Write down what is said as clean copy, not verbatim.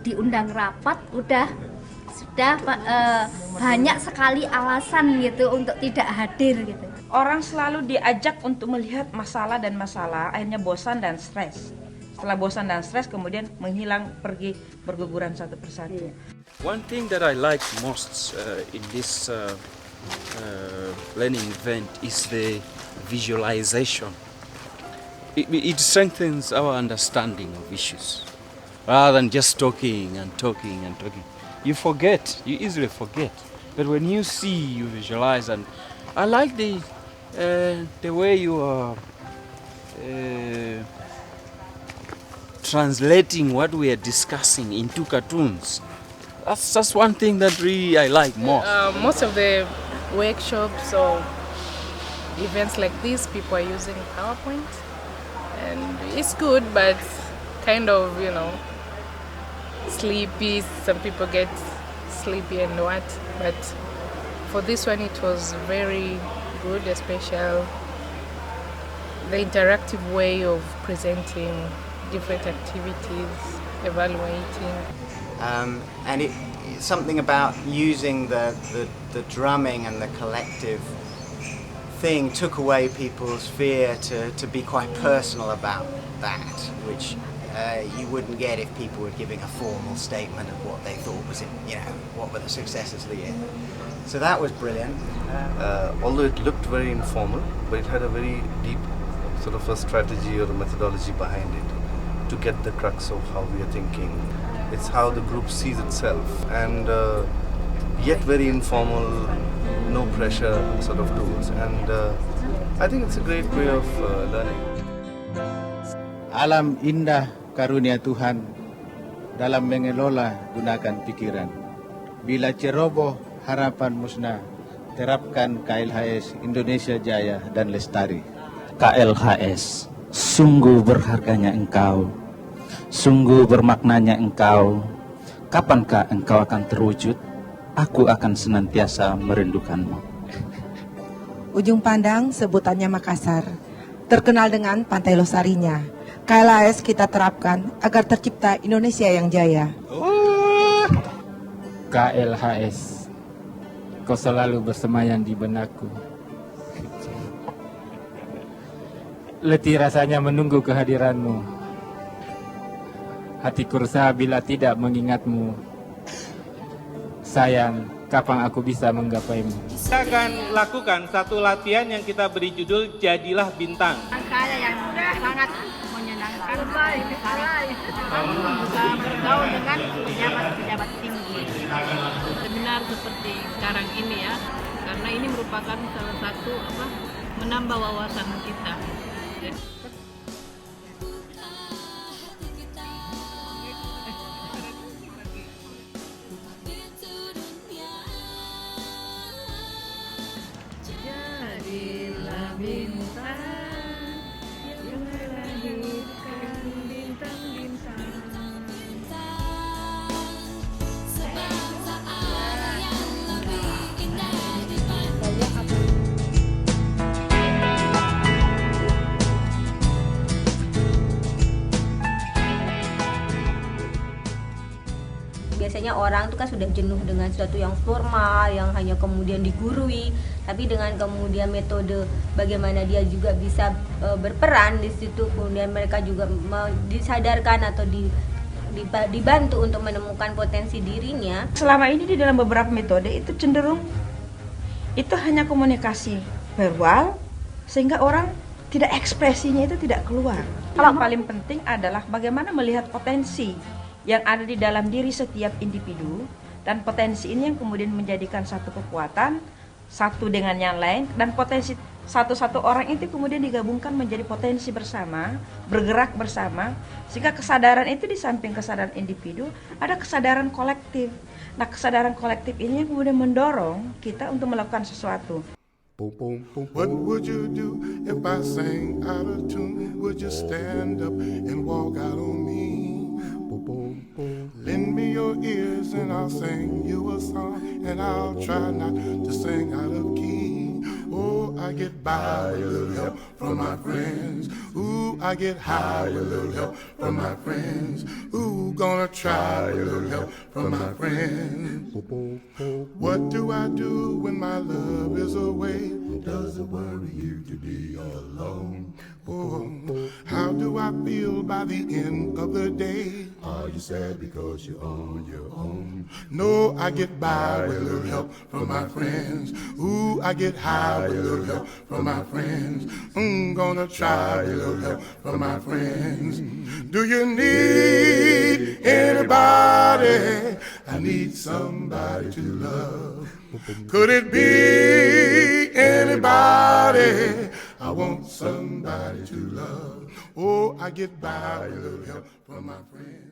diundang rapat sudah banyak sekali alasan gitu untuk tidak hadir gitu. Orang selalu diajak untuk melihat masalah dan masalah, akhirnya bosan dan stres. Setelah bosan dan stres, kemudian menghilang, pergi berguguran satu persatu. One thing that I like most in this learning event is the visualization. It strengthens our understanding of issues rather than just talking and talking and talking. You easily forget. But when you see, you visualize, and I like the way you are translating what we are discussing into cartoons. That's one thing that really I like more. Most of the workshops or events like this, people are using PowerPoint, and it's good, but kind of, sleepy. Some people get sleepy and what, but for this one it was very good, especially the interactive way of presenting different activities, evaluating. And something about using the drumming and the collective thing took away people's fear to be quite personal about that, which you wouldn't get if people were giving a formal statement of what they thought was, what were the successes of the year. So that was brilliant. Although it looked very informal, but it had a very deep sort of a strategy or a methodology behind it to get the crux of how we are thinking. It's how the group sees itself, and yet very informal, no pressure sort of tools. And I think it's a great way of learning. Alam indah karunia Tuhan, dalam mengelola gunakan pikiran. Bila ceroboh harapan musnah, terapkan KLHS Indonesia Jaya dan Lestari. KLHS, sungguh berharganya engkau, sungguh bermaknanya engkau. Kapankah engkau akan terwujud? Aku akan senantiasa merindukanmu. Ujung Pandang sebutannya Makassar, terkenal dengan Pantai Losarinya. KLHS kita terapkan agar tercipta Indonesia yang jaya. KLHS, kau selalu bersemayam di benakku. Letih rasanya menunggu kehadiranmu. Hatiku resah bila tidak mengingatmu. Sayang, kapan aku bisa menggapaimu? Kita akan lakukan satu latihan yang kita beri judul Jadilah Bintang. Saya yang sangat menyenangkan, bisa bergaul dengan pejabat-pejabat tinggi. Seminar seperti sekarang ini ya, karena ini merupakan salah satu menambah wawasan kita. Jadilah bintang yang melahirkan bintang-bintang. Sebangsa ada yang lebih indah dibanding. Biasanya orang itu kan sudah jenuh dengan sesuatu yang formal, yang hanya kemudian digurui, tapi dengan kemudian metode bagaimana dia juga bisa berperan di situ, kemudian mereka juga disadarkan atau dibantu untuk menemukan potensi dirinya. Selama ini di dalam beberapa metode itu cenderung itu hanya komunikasi verbal, sehingga orang tidak ekspresinya itu tidak keluar. Yang paling penting adalah bagaimana melihat potensi yang ada di dalam diri setiap individu, dan potensi ini yang kemudian menjadikan satu kekuatan satu dengan yang lain, dan potensi satu-satu orang itu kemudian digabungkan menjadi potensi bersama, bergerak bersama, sehingga kesadaran itu di samping kesadaran individu ada kesadaran kolektif. Nah, kesadaran kolektif ini yang kemudian mendorong kita untuk melakukan sesuatu. What would you do if I sang out of tune? Would you stand up and walk out on me? Lend me your ears and I'll sing you a song, and I'll try not to sing out of key. Oh, I get by with a little help from my friends. Ooh, I get high with a little help from my friends. Ooh, gonna try a little help from my friends. What do I do when my love is away? Does it worry you to be alone? Oh, how do I feel by the end of the day? Are you sad because you're on your own? No, I get by with a little help from my friends. Ooh, I get high with a little help from my friends. Gonna try a little help from my friends. Do you need anybody? I need somebody to love. Could it be anybody? I want somebody to love. Oh, I get by with a little help from my friends.